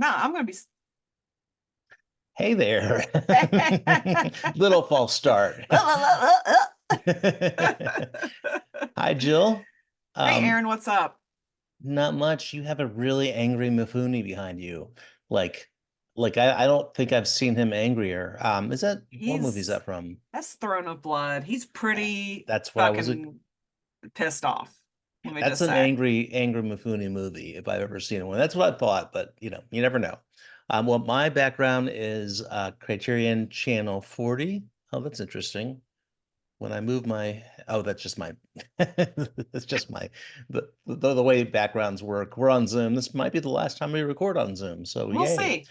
No, I'm gonna be. Hey there. Little false start. Hi, Jill. Hey, Um, Aaron, what's up? Not much. You have a really angry Mifune behind you. Like, I don't think I've seen him angrier. Is that what movie is He's that from? That's Throne of Blood. He's pretty That's what I was. fucking pissed off. Let me That's just an say. angry Mifune movie if I've ever seen one. That's what I thought, but you never know. Well, my background is Criterion Channel 40. Oh, that's interesting. When I move my, oh, that's just my, that's just my, the way backgrounds work. We're on Zoom. This might be the last time we record on Zoom, so We'll yay. see.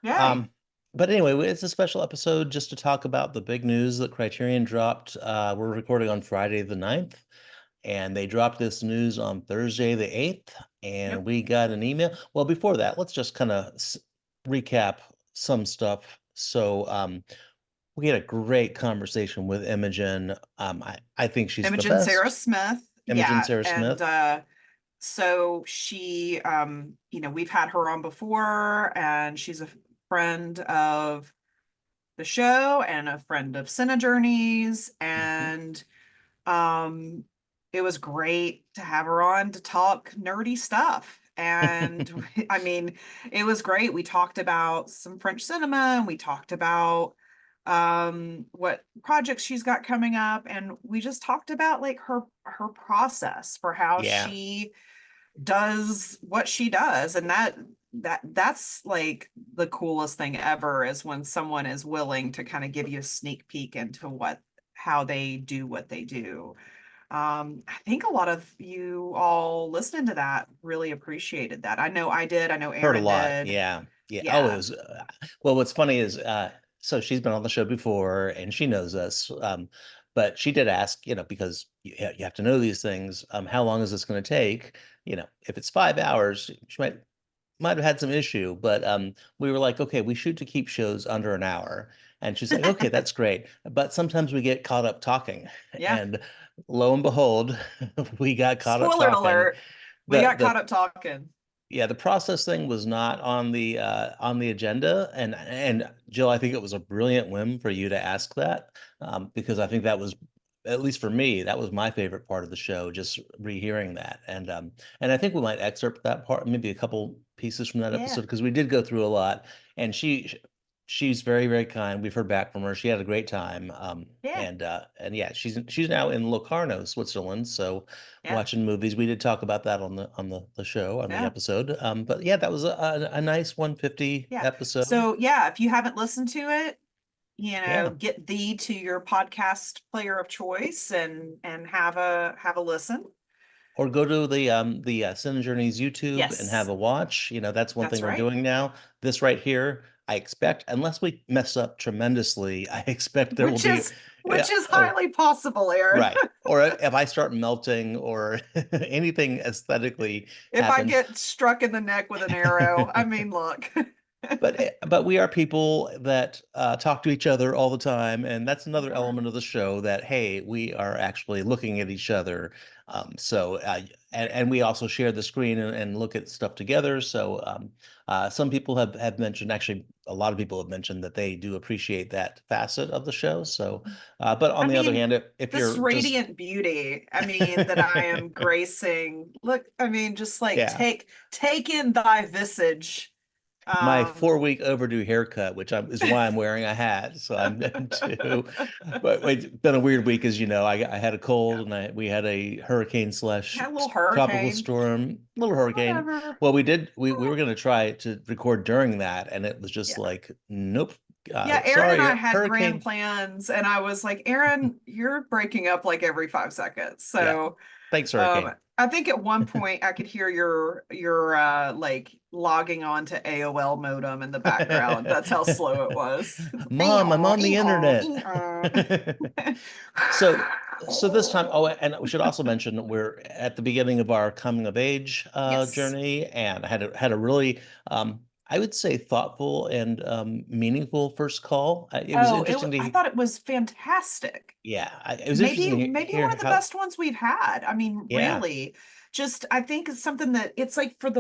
Yay. Um, but anyway, it's a special episode just to talk about the big news that Criterion dropped. We're recording on Friday the 9th, and they dropped this news on Thursday the 8th, and Yep. we got an email. Well, before that, let's just kind of recap some stuff. So, we had a great conversation with Imogen. I think she's the Imogen Sarah best. Smith. Imogen Yeah. Sarah And Smith. so she we've had her on before, and she's a friend of the show and a friend of Cine Journeys. Mhm. And Um, it was great to have her on to talk nerdy stuff. And I mean, it was great. We talked about some French cinema, and we talked about what projects she's got coming up, and we just talked about like her process for how Yeah, she does what she does. And that's like the coolest thing ever, is when someone is willing to kind of give you a sneak peek into what how they do what they do. I think a lot of you all listening to that really appreciated that. I know I did. I know heard a Aaron lot. did. Yeah, yeah. Oh, it Yeah. was. Well, what's funny is, so she's been on the show before and she knows us. But she did ask, because you have to know these things. How long is this going to take? If it's 5 hours, she might have had some issue, but we were like, okay, we shoot to keep shows under an hour. And she's like, okay, that's great. But sometimes we get caught up talking. Yeah. And lo and behold, we got caught up Spoiler talking. alert. We The got caught the up talking. yeah, the process thing was not on the agenda. And Jill, I think it was a brilliant whim for you to ask that, because I think that was, at least for me, that was my favorite part of the show, just rehearing that. And I think we might excerpt that part, maybe a couple pieces from that episode, Yeah. because we did go through a lot. And she's very, very kind. We've heard back from her. She had a great time. Yeah. And yeah, she's now in Locarno, Switzerland. So Yeah. watching movies. We did talk about that on the show, on the Yeah. episode. But yeah, that was a nice 150 Yeah. episode. So yeah, if you haven't listened to it, Yeah. get thee to your podcast player of choice and have a listen. Or go to the Cine Journeys YouTube and have Yes, a watch. That's one that's thing we're right. doing now. This right here, I expect, unless we mess up tremendously, I expect there will Which be, is yeah, which is or highly possible, Aaron. right. Or if I start melting or anything aesthetically If I happens. get struck in the neck with an arrow, I mean, look. But we are people that talk to each other all the time, and that's We another are. element of the show, that hey, we are actually looking at each other. And we also share the screen and look at stuff together. So some people have mentioned, actually, a lot of people have mentioned that they do appreciate that facet of the show. But on I the other mean, hand, if this you're just, radiant beauty, I mean, that I am gracing. Look, I mean, just like yeah. take in thy visage. My Um 4 week overdue haircut, is why I'm wearing a hat. So I'm too. But wait, it's been a weird week, as you know. I had a cold, and we had a hurricane slash had a little tropical hurricane. storm, little hurricane. Whatever. Well, we were going to try to record during that, and it was just Yeah. like, nope. Yeah, Aaron and Sorry, I had grand hurricane. plans, and I was like, Aaron, you're breaking up like every 5 seconds. Yeah. So Thanks, hurricane. I think at one point I could hear your like logging on to AOL modem in the background. That's how slow it was. Mom, I'm on the internet. So, so this time, oh, and we should also mention that we're at the beginning of our coming of age Yes. journey, and I had a really, I would say, thoughtful and meaningful first call. It was Oh, interesting I to, thought it was fantastic. yeah, it was Maybe interesting to maybe one hear of the how, best ones we've had. I mean, yeah, really, just I think it's something that it's like for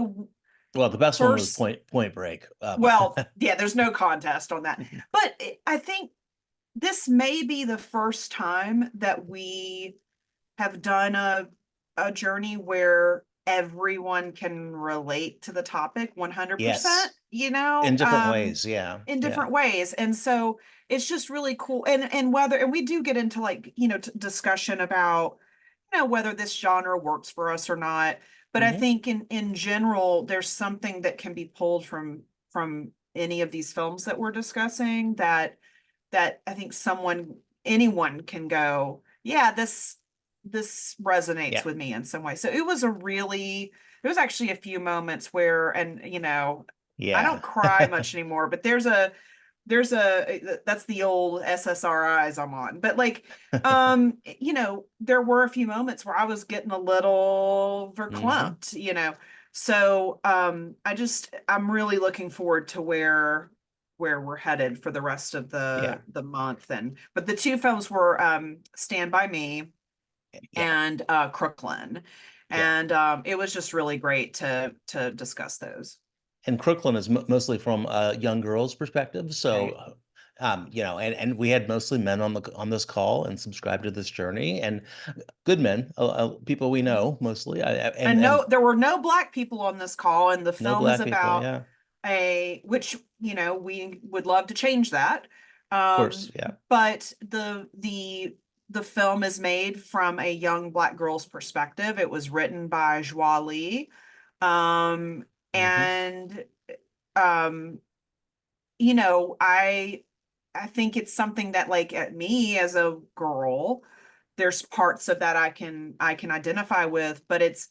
Well, the best one was First, Point Break. well, yeah, there's no contest on that. But I think this may be the first time that we have done a journey where everyone can relate to the topic 100%, Yes, in different ways. Yeah, in yeah. different ways. And so it's just really cool. And whether, and we do get into like, discussion about, whether this genre works for us or not. But I Hmm. think in general, there's something that can be pulled from any of these films that we're discussing that I think anyone can go, yeah, this resonates Yeah, with me in some way. So there was actually a few moments where, and I don't yeah. cry much anymore, but there's a that's the old SSRIs I'm on. But like, there were a few moments where I was getting a little Hmm. verklempt, So I'm really looking forward to where we're headed for the rest of Yeah, the month. But the two films were Stand By Me yeah, and Crooklyn. yeah. And it was just really great to discuss those. And Crooklyn is mostly from a young girl's perspective. So, Right. and we had mostly men on this call and subscribed to this journey, and good men, people we know mostly. And And no, there were no black people on this call, and the no film is black people. about Yeah, of which, we would love to change that. course. Yeah. But the film is made from a young black girl's perspective. It was written by Joie Lee. Um, Hmm. and um, I think it's something that, like, at me as a girl, there's parts of that I can identify with, but it's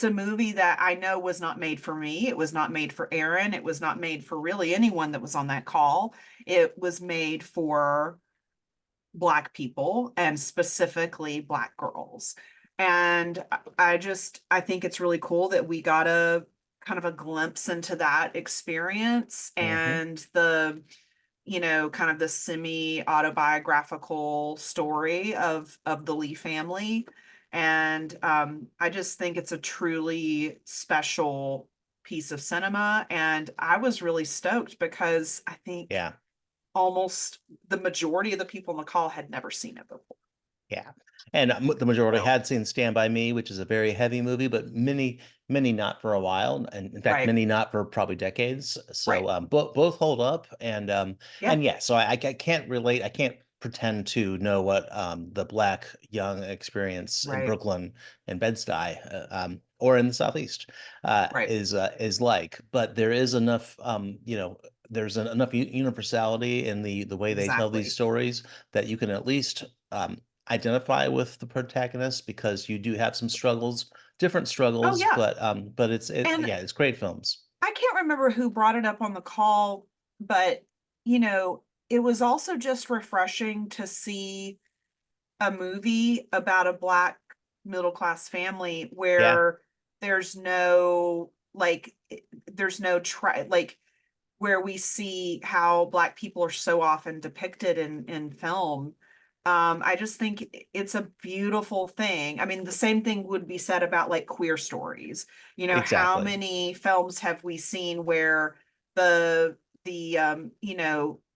a movie that I know was not made for me. It was not made for Aaron. It was not made for really anyone that was on that call. It was made for black people and specifically black girls. And I think it's really cool that we got a kind of a glimpse into that experience Hmm. and the kind of the semi-autobiographical story of the Lee family. And I just think it's a truly special piece of cinema. And I was really stoked because I think Yeah. almost the majority of the people on the call had never seen it before. Yeah. And the majority So, had seen Stand By Me, which is a very heavy movie, but many not for a while, and in fact, right, many not for probably decades. right. So both hold up, and Yep. yeah. So I can't relate. I can't pretend to know what the black young experience in Right, Brooklyn and Bed-Stuy, or in the Southeast, right. is like. But there is enough, there's enough universality in the way they tell these Exactly. stories that you can at least identify with the protagonist, because you do have some struggles, different Oh struggles, yeah. but And yeah, it's great films. I can't remember who brought it up on the call, but it was also just refreshing to see a movie about a black middle class family Yeah, where there's no like there's no try like where we see how black people are so often depicted in film. I just think it's a beautiful thing. I mean, the same thing would be said about like queer stories. How exactly. many films have we seen where the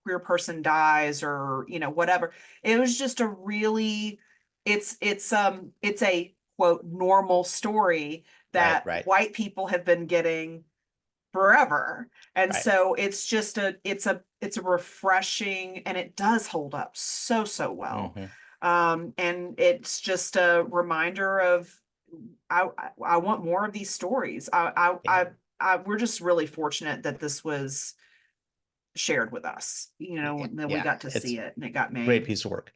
queer person dies or whatever. It was just a really it's a quote normal story Right, that right, white people have been getting forever. And right. so it's a refreshing, and it does hold up so well. Hmm. And it's just a reminder of I I want more of these stories. Yeah, We're just really fortunate that this was shared with us, yeah, that we yeah. got to It's see it and it got great made. piece of work.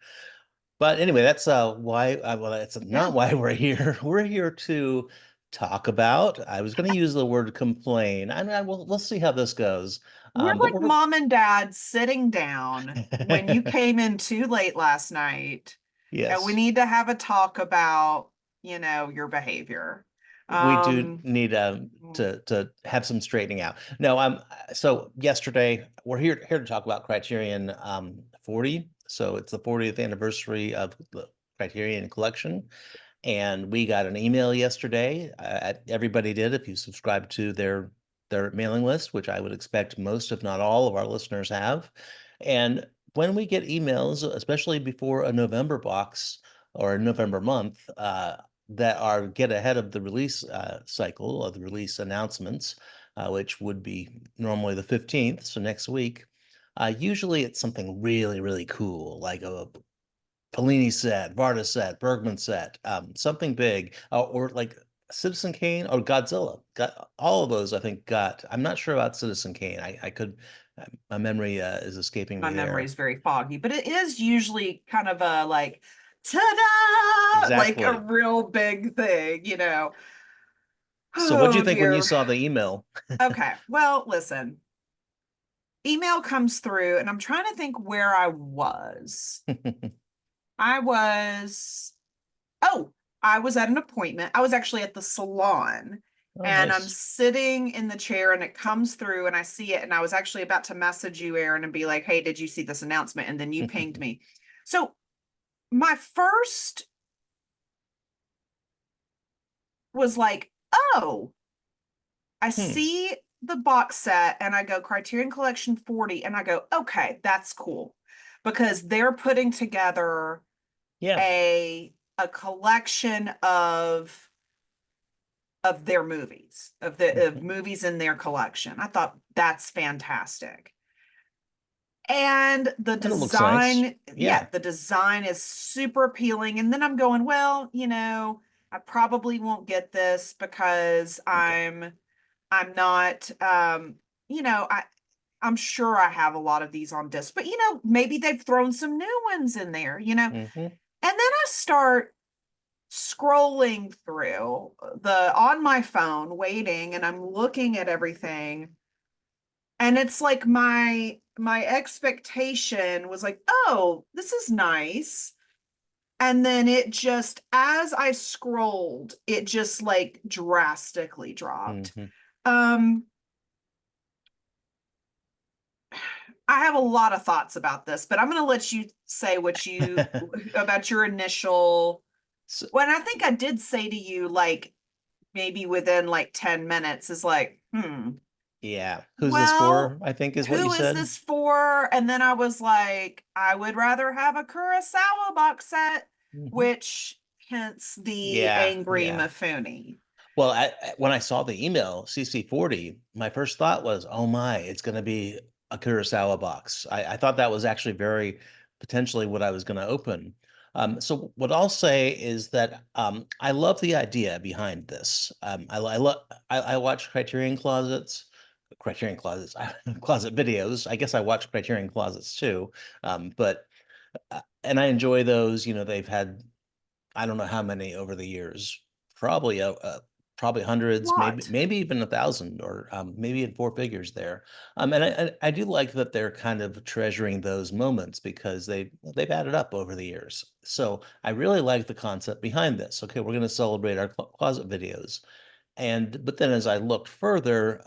But anyway, that's why. Well, that's Yeah. not why we're here. We're here to talk about. I was going to use the word complain. I mean, we'll see how this goes. We're But like mom and dad sitting down when you came in too late last night, and we yes. need to have a talk about, your behavior. We do Um, need to have some straightening out. No, so yesterday we're here to talk about Criterion 40. So it's the 40th anniversary of the Criterion Collection, and we got an email yesterday. Everybody did, if you subscribe to their their mailing list, which I would expect most, if not all, of our listeners have. And when we get emails, especially before a November box or a November month, that are get ahead of the release cycle of the release announcements, which would be normally the 15th, so next week. Usually it's something really, really cool, like a Fellini set, Varda set, Bergman set, something big, or like Citizen Kane or Godzilla. Got all of those. I think got. I'm not sure about Citizen Kane. I could. My memory is escaping My me memory there. is very foggy, but it is usually kind of a like, ta-da, like a Exactly. real big thing, you know. So, what do you Oh think when you dear. saw the email? Okay. Well, listen, email comes through, and I'm trying to think where I was. I was, oh, I was at an appointment. I was actually at the salon, Oh, and I'm nice. sitting in the chair, and it comes through, and I see it. And I was actually about to message you, Aaron, and be like, hey, did you see this announcement? And then you pinged me. So my first was like, oh, I Hmm. see the box set and I go Criterion Collection 40 and I go, okay, that's cool because they're putting together Yeah. a collection of their movies, of Mhm. movies in their collection. I thought that's fantastic. And the And it looks nice. design, yeah, Yeah. the design is super appealing. And then I'm going, well, you know, I probably won't get this because Okay. I'm not you know, I'm sure I have a lot of these on disc, but you know, maybe they've thrown some new ones in there, you know. And Hmm. then I start scrolling through the on my phone waiting and I'm looking at everything and it's like my expectation was like, "Oh, this is nice." And then it just as I scrolled, it just like drastically dropped. Hmm. Um I have a lot of thoughts about this, but I'm going to let you say what you about your initial. So, When I think I did say to you, like maybe within like 10 minutes, is like, yeah. Who's this well, for? I think is what you who is said. this for? And then I was like, I would rather have a Kurosawa box set, Hmm. which hence the Yeah. angry Yeah. Mifune. Well, when I saw the email CC40, my first thought was, "Oh my, it's going to be a Kurosawa box." I thought that was actually very potentially what I was going to open. So what I'll say is that I love the idea behind this. I love I watch Criterion Closets, closet videos. I guess I watch Criterion Closets too, but and I enjoy those. You know, they've had I don't know how many over the years. Probably probably hundreds, maybe What? maybe even 1,000, or maybe in four figures there. And I do like that they're kind of treasuring those moments because they've added up over the years. So I really like the concept behind this. Okay, we're going to celebrate our closet videos, and but then as I looked further,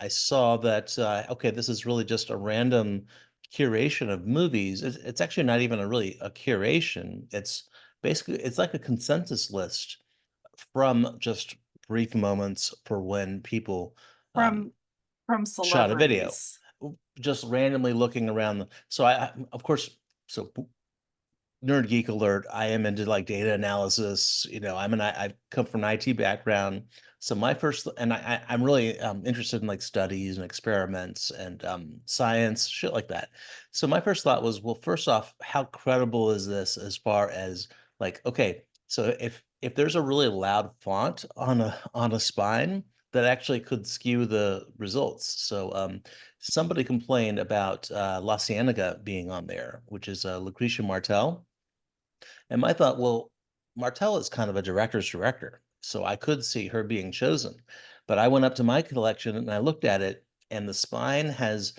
I saw that okay, this is really just a random curation of movies. It's actually not even a really a curation. It's basically it's like a consensus list from just brief moments for when people um, From from shot a video, celebrities. just randomly looking around. So of course, so nerd geek alert. I am into like data analysis. You know, I come from an IT background. So my first, and I'm really interested in like studies and experiments and science, shit like that. So my first thought was, well, first off, how credible is this as far as like, okay, so if there's a really loud font on a spine, that actually could skew the results. So somebody complained about La Cienega being on there, which is Lucretia Martel. And my thought, well, Martell is kind of a director's director, so I could see her being chosen. But I went up to my collection and I looked at it, and the spine has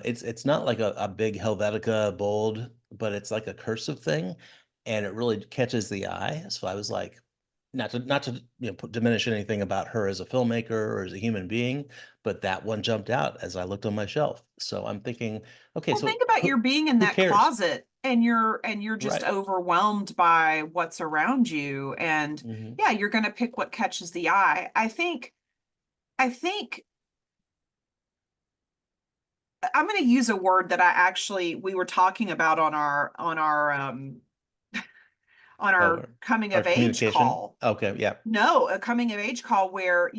it's not like a big Helvetica bold, but it's like a cursive thing, and it really catches the eye. So I was like, not to diminish anything about her as a filmmaker or as a human being, but that one jumped out as I looked on my shelf. So I'm thinking, okay, Well, so think about your being in who that cares? closet and you're just Right. overwhelmed by what's around you. And Hmm. yeah, you're gonna pick what catches the eye. I think I'm going to use a word that we were talking about on our Or coming our of age communication. call. Okay, yeah. No, a coming of age call where,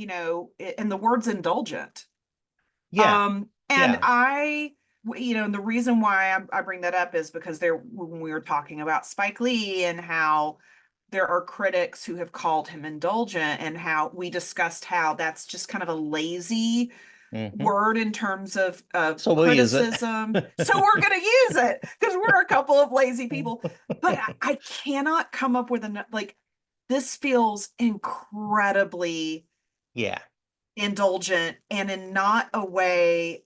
and the word's indulgent. Yeah, And yeah. and the reason why I bring that up is because when we were talking about Spike Lee and how there are critics who have called him indulgent, and how we discussed how that's just kind of a lazy Hmm. word in terms of So we'll use it. criticism. So we're going to use it because we're a couple of lazy people. But I cannot come up with like, this feels incredibly Yeah. indulgent, and in not a way.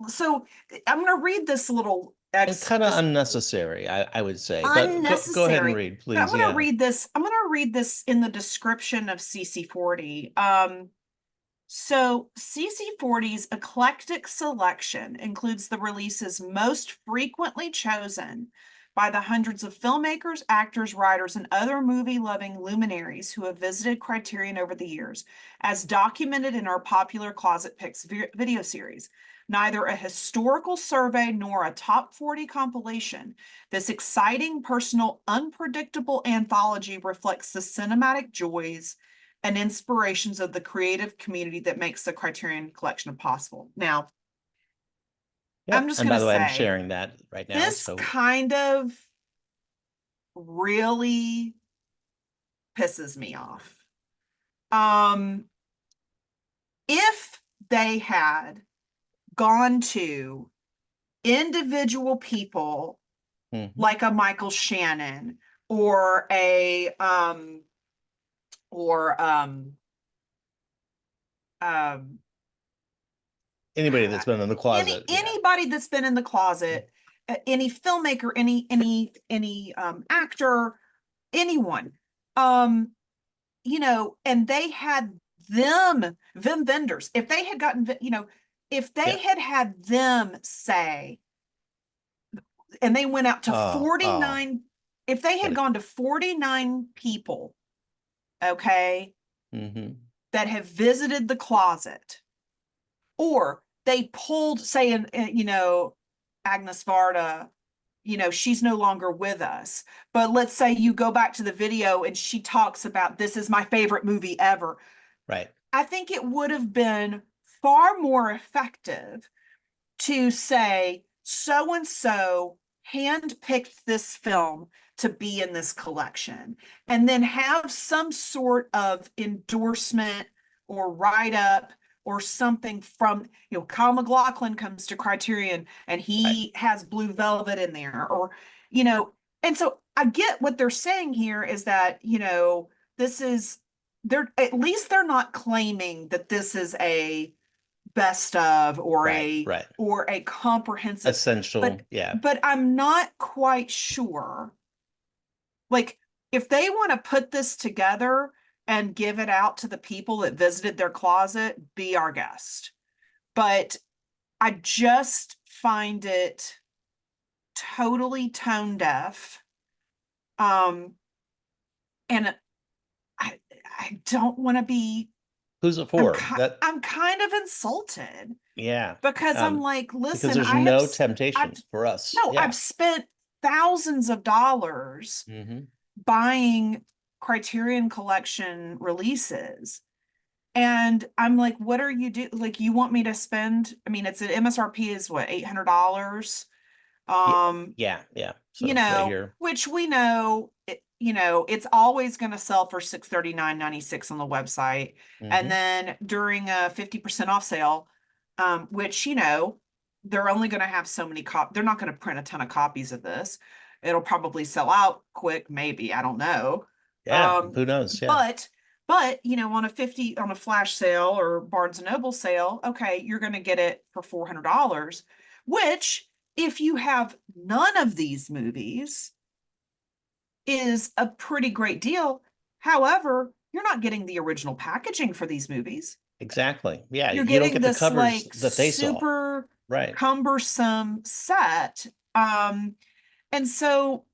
So I'm going to read this little And kind of this unnecessary, I would say. But go ahead and unnecessary. read, But I'm please. going to Yeah. read this. I'm going to read this in the description of CC40. So CC40's eclectic selection includes the releases most frequently chosen by the hundreds of filmmakers, actors, writers, and other movie-loving luminaries who have visited Criterion over the years, as documented in our popular Closet Picks video series. Neither a historical survey nor a top 40 compilation, this exciting, personal, unpredictable anthology reflects the cinematic joys and inspirations of the creative community that makes the Criterion Collection possible. Now, I'm Yep. just And going by to the way, I'm say sharing that right now. this So kind of really pisses me off. Um, if they had gone to individual people mhm. like a Michael Shannon or a or um Anybody that's been in the closet, yeah. anybody that's been in the closet, any filmmaker, any actor, anyone, um, and they had them vendors. If they had gotten, if they Yeah. had them say, and they went out to Oh, 49, if they had get it. gone to 49 people, okay, Hmm. that have visited the closet, or they pulled, say, Agnes Varda, she's no longer with us. But let's say you go back to the video and she talks about, this is my favorite movie ever. Right. I think it would have been far more effective to say, so and so handpicked this film to be in this collection, and then have some sort of endorsement or write up or something from, Kyle MacLachlan comes to Criterion and Right. he has Blue Velvet in there, or, you know, and so I get what they're saying here is that, this is, they're at least they're not claiming that this is a best of or Right. a Right. comprehensive, but Essential. Yeah. I'm not quite sure, like, if they want to put this together and give it out to the people that visited their closet, be our guest. But I just find it totally tone deaf, um and I don't want to be, Who's it for? I'm kind of insulted Yeah. because I'm Um, like, because listen, there's no temptation for us. I've Yeah. spent thousands of dollars Hmm. buying Criterion Collection releases. And I'm like, what are you do? Like, you want me to spend? I mean, it's an MSRP is what, $800? Yeah. Um, Yeah. Yeah. So right here. which we know, it's always going to sell for $639.96 on the website. And Hmm. then during a 50% off sale, which, they're only going to have so many they're not going to print a ton of copies of this. It'll probably sell out quick, maybe, I don't know. Yeah. Um, Who knows? Yeah. but on a flash sale or Barnes and Noble sale, okay, you're going to get it for $400, which, if you have none of these movies, is a pretty great deal. However, you're not getting the original packaging for these movies. Exactly. Yeah. You're You don't getting get the this covers like that they saw. super Right. cumbersome set. And so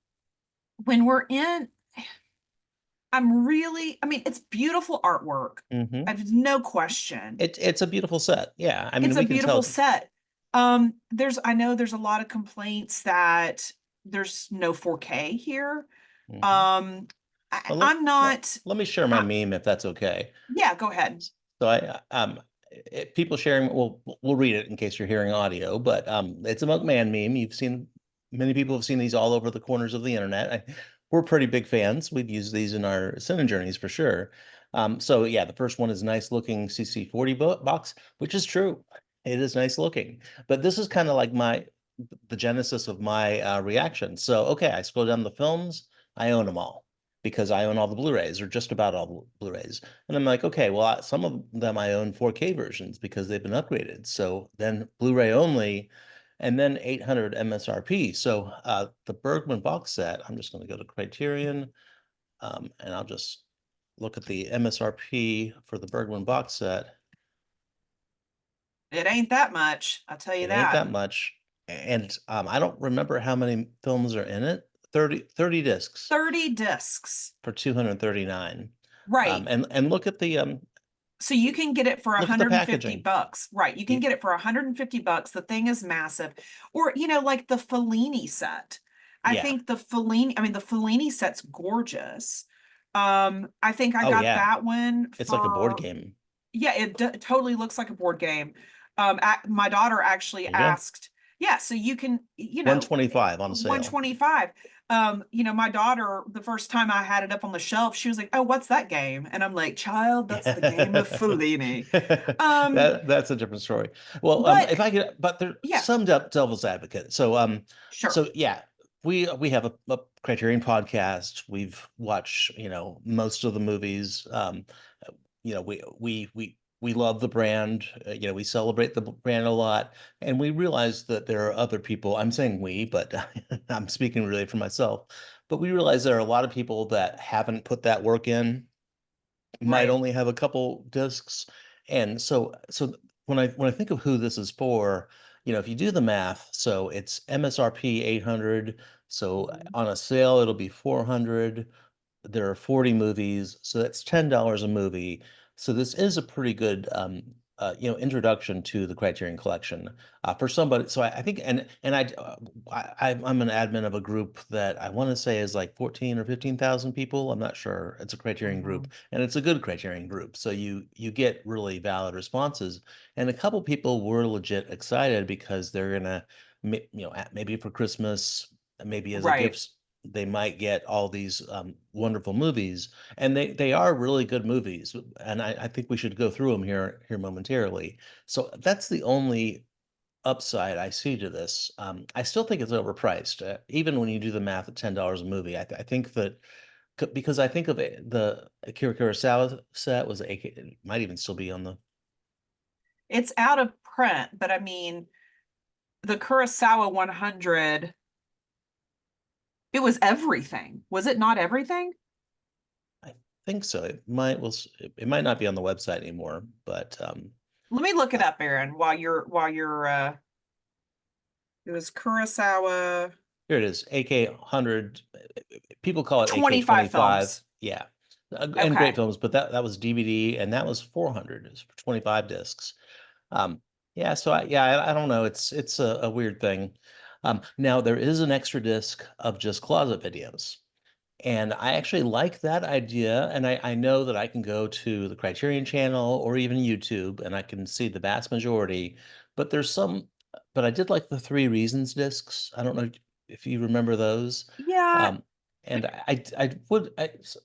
when we're in, I mean, it's beautiful artwork. Hmm. I've no question. It's a beautiful set. Yeah. I mean, It's a we can beautiful tell. set. I know there's a lot of complaints that there's no 4K here. Mhm. Um, Well, I'm not, let me share my meme if that's okay. yeah, go ahead. So people sharing, we'll read it in case you're hearing audio, but it's a McMahon meme. Many people have seen these all over the corners of the internet. We're pretty big fans. We've used these in our Cine journeys for sure. So yeah, the first one is nice looking CC40 box, which is true. It is nice looking, but this is kind of like the genesis of my reaction. So okay, I scroll down the films. I own them all because I own all the Blu-rays or just about all the Blu-rays. And I'm like, okay, well, some of them I own 4K versions because they've been upgraded. So then Blu-ray only, and then 800 MSRP. So the Bergman box set, I'm just going to go to Criterion, and I'll just look at the MSRP for the Bergman box set. It ain't that much, I'll tell you It ain't that. that much. And I don't remember how many films are in it. 30 discs 30 discs. for 239. Right. And So you can get it for look at the 150 packaging. bucks. Right. You can You, get it for 150 bucks. The thing is massive. Or, like the Fellini set. I yeah. think the Fellini set's gorgeous. I think I Oh got yeah. that one It's like a board for, game. yeah, it totally looks like a board game. My daughter actually There you go. asked, yeah, so you can, 125 on sale. 125. My daughter, the first time I had it up on the shelf, she was like, "Oh, what's that game?" And I'm like, "Child, that's the game of Yeah. Fellini." Um, That's a different story. Well, but if I could, but there's yeah, some devil's advocate. sure. So yeah, we have a Criterion podcast. We've watched, most of the movies. We love the brand. We celebrate the brand a lot, and we realize that there are other people. I'm saying we, but I'm speaking really for myself. But we realize there are a lot of people that haven't put that work in, might Right. only have a couple discs. And so when I think of who this is for, if you do the math, so it's MSRP 800, so Mhm. on a sale it'll be 400. There are 40 movies, so that's $10 a movie. So this is a pretty good introduction to the Criterion Collection for somebody. So I think and I'm an admin of a group that I want to say is like 14 or 15,000 people. I'm not sure. It's a Criterion Mhm. group, and it's a good Criterion group. So you get really valid responses. And a couple people were legit excited because they're gonna maybe for Christmas, maybe as a Right. gift they might get all these wonderful movies, and they are really good movies. And I think we should go through them here momentarily. So that's the only upside I see to this. I still think it's overpriced, even when you do the math at $10 a movie. I think that because I think of it, the Akira Kurosawa set was it might even still be on the. It's out of print, but I mean, the Kurosawa 100, it was everything. Was it not everything? I think so. It might not be on the website anymore, but Let me look it uh, up, Aaron, while you're it was Kurosawa here it is, AK 100. People call it AK 25 25. films. Yeah. And great Okay. films, but that was DVD and that was 400. It's for 25 discs. Um, yeah, so I don't know. It's a weird thing. Now there is an extra disc of just closet videos. And I actually like that idea. And I know that I can go to the Criterion channel or even YouTube and I can see the vast majority. But but I did like the Three Reasons discs. I don't know if you remember those. Yeah, Um, and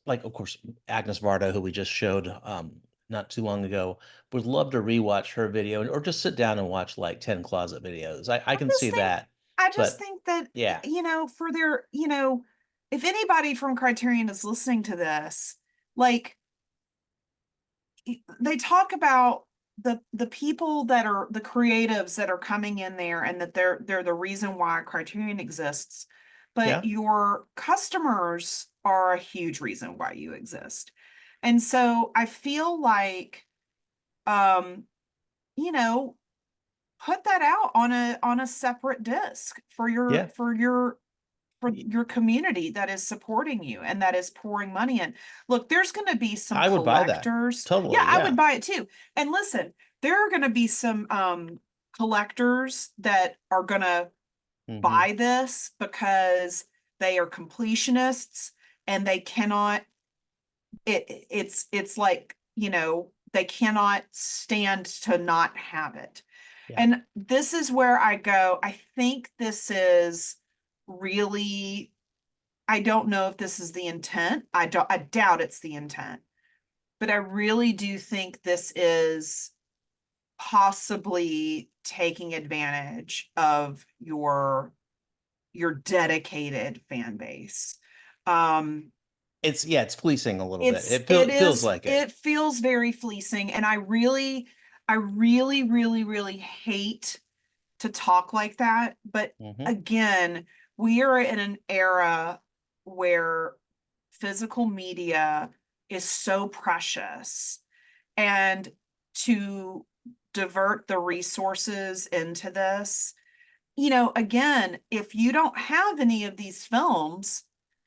like, of course, Agnes Varda, who we just showed not too long ago, would love to rewatch her video or just sit down and watch like 10 closet videos. I I can just see think that. I just But think that yeah, for their, if anybody from Criterion is listening to this, like they talk about the people that are the creatives that are coming in there and that they're the reason why Criterion exists. But yeah, your customers are a huge reason why you exist. And so I feel like um, you know, put that out on a separate disc for yeah. your community that is supporting you and that is pouring money in. Look, there's going to be some I would buy that. collectors. Yeah, Totally, I would yeah. buy it too. And listen, there are going to be some collectors that are gonna Mhm. buy this because they are completionists and they cannot, it's like, they cannot stand to not have it. Yeah. And this is where I go, I think this is really, I don't know if this is the intent. I doubt it's the intent, but I really do think this is possibly taking advantage of your dedicated fan base. Um, It's fleecing a little bit. it's It it feels is like it. it feels very fleecing, and I really hate to talk like that, but Mhm. again, we are in an era where physical media is so precious, and to divert the resources into this, again, if you don't have any of these films,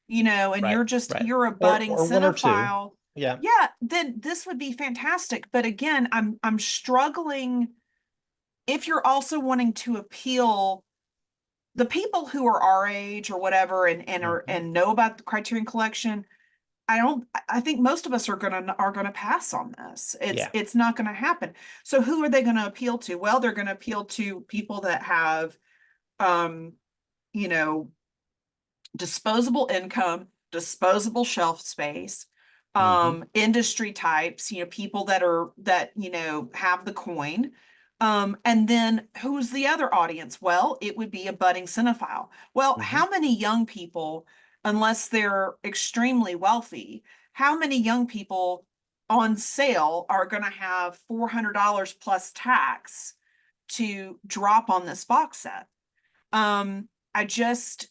and Right, right. you're a Or budding or one or two. cinephile, Yeah. yeah, then this would be fantastic. But again, I'm struggling if you're also wanting to appeal the people who are our age or whatever Mhm. and know about the Criterion Collection. I think most of us are gonna pass on this. It's Yeah. it's not gonna happen. So who are they gonna appeal to? Well, they're gonna appeal to people that have um, you know, disposable income, disposable shelf space, Mhm. industry types, people that have the coin. And then who's the other audience? Well, it would be a budding cinephile. Well, Mhm. how many young people, unless they're extremely wealthy, how many young people on sale are going to have $400 plus tax to drop on this box set? I just, I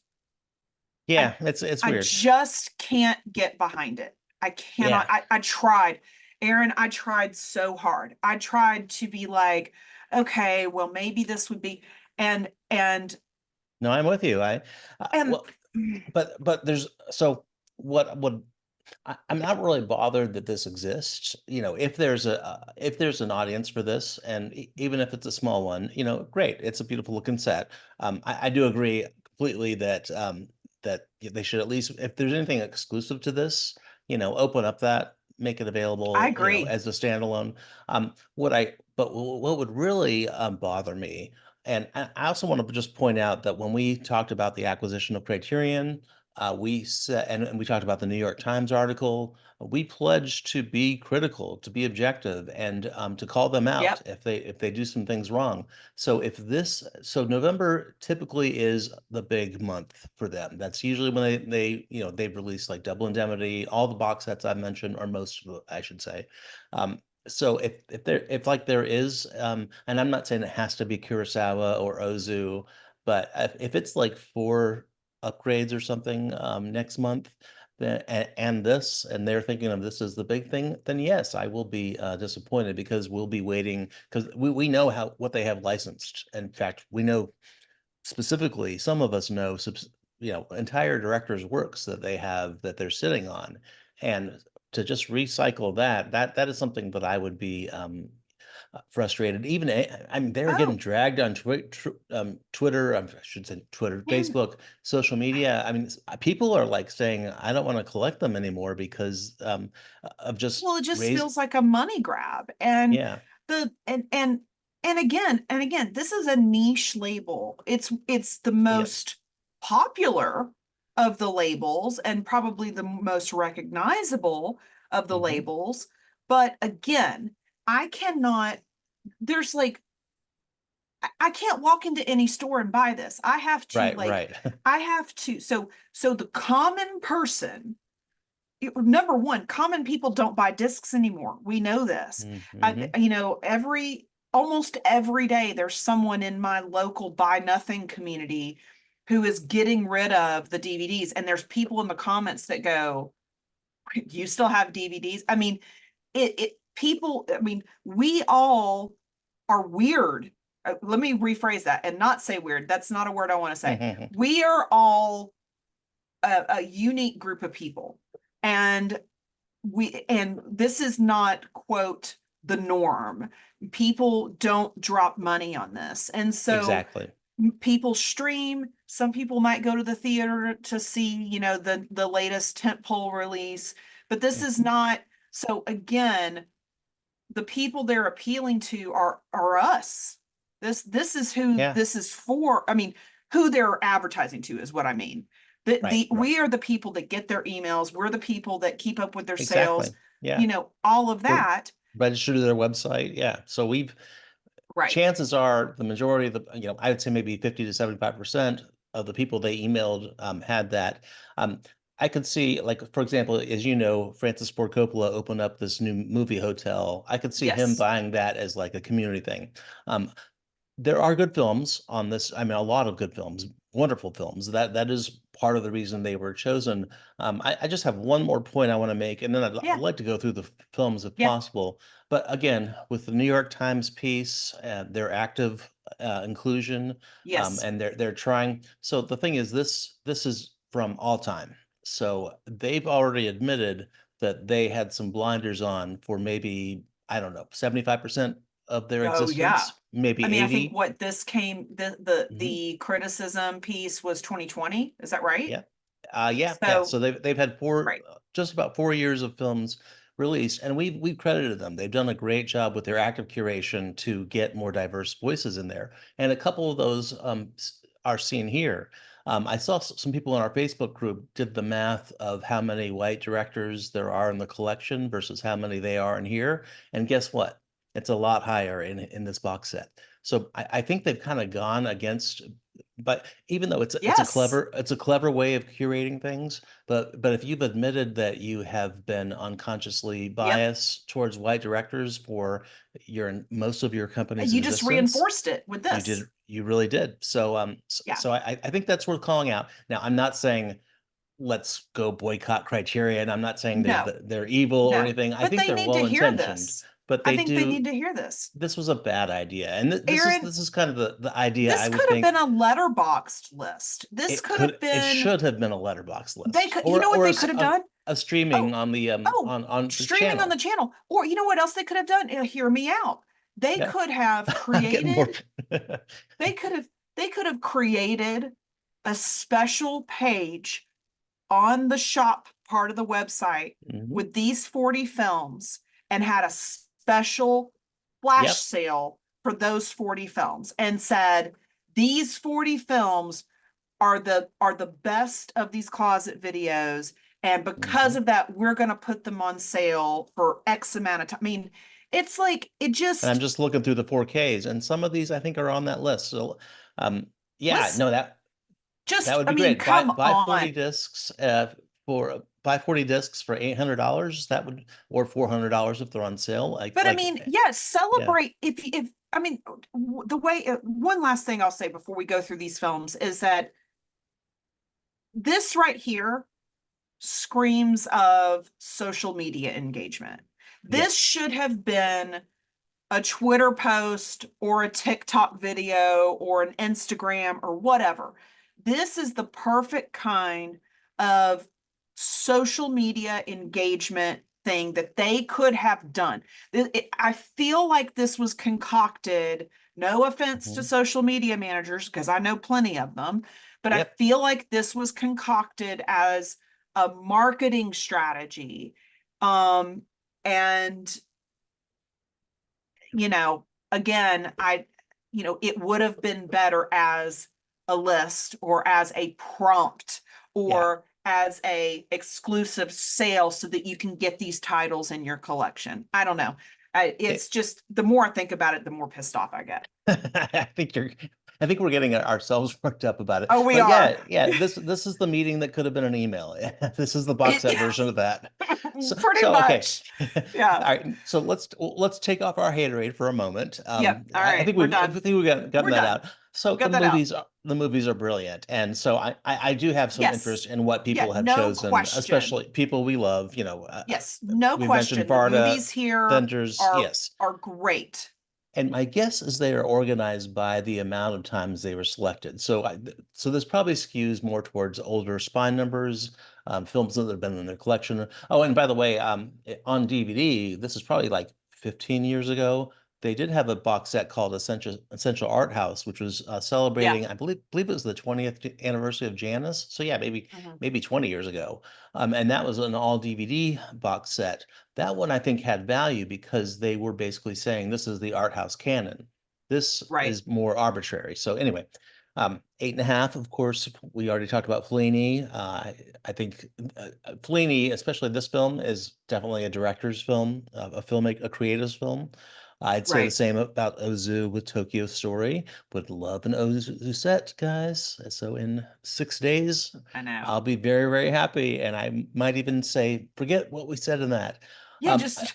Yeah, it's I weird. just can't get behind it. I cannot. Yeah. I tried. Aaron, I tried so hard. I tried to be like, okay, well, maybe this would be, and No, I'm with you. and Well, but there's so what I'm not really bothered that this exists. If there's if there's an audience for this, and even if it's a small one, great. It's a beautiful looking set. I do agree completely that that they should at least, if there's anything exclusive to this, open up that, make it I available, agree. as a standalone. What would really bother me, and I also want to just point out that when we talked about the acquisition of Criterion, we said, and we talked about the New York Times article. We pledged to be critical, to be objective, and to call them out Yep. if they do some things wrong. So November typically is the big month for them. That's usually when they've released like Double Indemnity, all the box sets I mentioned, or most of it, I should say. So if there is, and I'm not saying it has to be Kurosawa or Ozu, but if it's like four upgrades or something next month, then and they're thinking of this as the big thing, then yes, I will be disappointed, because we'll be waiting, because we know what they have licensed. In fact, we know specifically, some of us know entire directors' works that they have, that they're sitting on, and to just recycle that is something that I would be frustrated. Even I mean, they're getting Oh, dragged on Twitter. I should say Twitter, and Facebook, social media. I mean, people are like saying, "I don't want to collect them anymore because of just well, it just raise." feels like a money grab. And Yeah. the and again, this is a niche label. It's the Yep. most popular of the labels and probably the most recognizable of the Hmm. labels. But again, I cannot, there's like, I can't walk into any store and buy this. I have to Right. like, Right. I have to, so the common person, number one, common people don't buy discs anymore. We know this. Hmm. Almost every day, there's someone in my local buy nothing community who is getting rid of the DVDs. And there's people in the comments that go, you still have DVDs? I mean, we all are weird. Let me rephrase that and not say weird. That's not a word I want to say. We are all a unique group of people. And this is not, quote, the norm. People don't drop money on this. And so Exactly. people stream, some people might go to the theater to see, the latest tentpole release, but this is Mhm. not. So again, the people they're appealing to are us. This is who Yeah. this is for. I mean, who they're advertising to is what I mean. Right. Right. We are the people that get their emails. We're the people that keep up with their sales, Exactly. Yeah. all of We're that. registered to their website. Yeah. So Right. chances are the majority of I would say maybe 50 to 75% of the people they emailed had that. Um, I could see, like, for example, as you know, Francis Ford Coppola opened up this new movie hotel. I could see him Yes. buying that as like a community thing. Um, there are good films on this. I mean, a lot of good films, wonderful films. That is part of the reason they were chosen. I just have one more point I want to make, and then I'd Yeah. like to go through the films if Yeah. possible. But again, with the New York Times piece, their active inclusion, Yes. and they're trying. So the thing is, this is from all time. So they've already admitted that they had some blinders on for maybe, I don't know, 75% of their Oh yeah. existence, maybe I mean, I think 80. what this came the Mhm. the criticism piece was 2020. Is that right? Yeah. Yeah, yeah. So, So they've had right. just about 4 years of films released, and we've credited them. They've done a great job with their active curation to get more diverse voices in there, and a couple of those are seen here. I saw some people in our Facebook group did the math of how many white directors there are in the collection versus how many they are in here, and guess what? It's a lot higher in this box set. So I think they've kind of gone against, but even though Yes. it's a clever way of curating things, but if you've admitted that you have been unconsciously Yep. biased towards white directors for most of your company's You just existence, reinforced it with this. you really did. So Yeah. so I think that's worth calling out. Now, I'm not saying let's go boycott Criterion. I'm not saying No, they're evil or no. anything. I But think they they're need to well hear intentioned, this. but I they think they do. need to hear this. This was a bad idea, and Aaron, this is kind of the idea I this would could have been think. a letterboxed list. This could have It been, should have been a letterbox they list, could, you know what they could have done? a streaming Oh, on the oh, on the streaming on the channel. channel. Or you know what else they could have done? Hear me out. They Yeah. could have Getting more. created, they could have, they could have created a special page on the shop part of the website Mhm. with these 40 films and had a special flash Yep. sale for those 40 films and said, these 40 films are the best of these closet videos, and because Mhm. of that we're going to put them on sale for x amount of time. I mean, it's like it And I'm just just looking through the 4Ks, and some of these I think are on that list. So, yeah, let's no, that just, would I be mean, great. Buy come on. 40 discs for buy 40 discs for $800. That would, or $400 if they're on sale. But I mean, yeah, Yeah. celebrate. If I mean, the way, one last thing I'll say before we go through these films is that this right here screams of social media engagement. This Yes. should have been a Twitter post or a TikTok video or an Instagram or whatever. This is the perfect kind of social media engagement thing that they could have done. I feel like this was concocted, no offense to Mhm. social media managers, because I know plenty of them, but I Yep. feel like this was concocted as a marketing strategy. Um, and again, it would have been better as a list or as a prompt Yeah. or as a exclusive sale so that you can get these titles in your collection. I don't know. It's It, just the more I think about it, the more pissed off I get. I think I think we're getting ourselves worked up about it. Oh, we But are. yeah, yeah, this is the meeting that could have been an email. This is the box set It, version of that. pretty Okay. much. All Yeah. right. So let's take off our haterade for a moment. Yep. All I right. think We're I done. think we've gotten We're that done. out. So We got that out. the movies are brilliant, and so I do have some interest Yes. in what Yeah. people have No chosen, question. especially people we love. Yes. No We've mentioned question. The Varda, movies here Avengers, are yes. are great. And my guess is they are organized by the amount of times they were selected. So this probably skews more towards older spine numbers, films that have been in their collection. Oh, and by the way, on DVD, this is probably like 15 years ago, they did have a box set called Essential Art House, which was Yeah. celebrating, I believe it was the 20th anniversary of Janus. So yeah, Mhm. maybe 20 years ago. And that was an all DVD box set. That one I think had value because they were basically saying this is the art house canon. This Right. is more arbitrary. So anyway, 8.5, of course, we already talked about Fellini. I think Fellini, especially this film, is definitely a director's film, a creative's film. I'd say the Right. same about Ozu with Tokyo Story. Would love an Ozu set, guys. So in 6 days, I know. I'll be very, very happy. And I might even say, forget what we said in that. Yeah, Um, just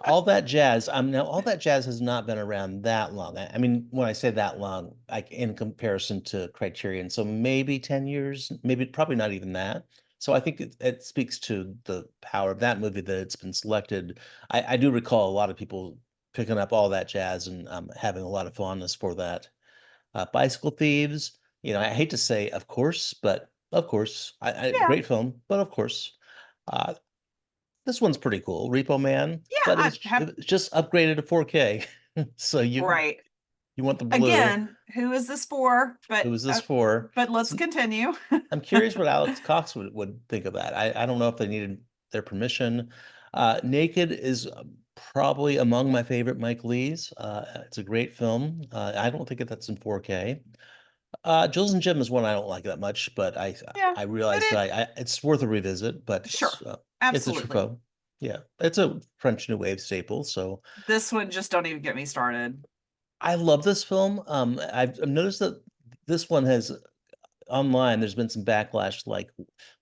all that jazz. Now all that jazz has not been around that long. I mean, when I say that long, like in comparison to Criterion, so maybe 10 years, maybe probably not even that. So I think it speaks to the power of that movie that it's been selected. I do recall a lot of people picking up all that jazz and having a lot of fondness for that. Bicycle Thieves, I hate to say, of course, but of course, yeah. great film, but of course. Uh, this one's pretty cool, Repo Man, Yeah, but I have it's just upgraded to 4K. So right. you want the blue. Again, who is this for? Who is this for? But let's So continue. I'm curious what Alex Cox would think of that. I don't know if they needed their permission. Naked is probably among my favorite Mike Lee's. It's a great film. I don't think that's in 4K. Jules and Jim is one I don't like that much, but Yeah, I but realized that it's worth a revisit, but sure. it's a Absolutely. Truffaut. Yeah, it's a French New Wave staple. So This one just don't even get me started. I love this film. I've noticed that this one has online. There's been some backlash, like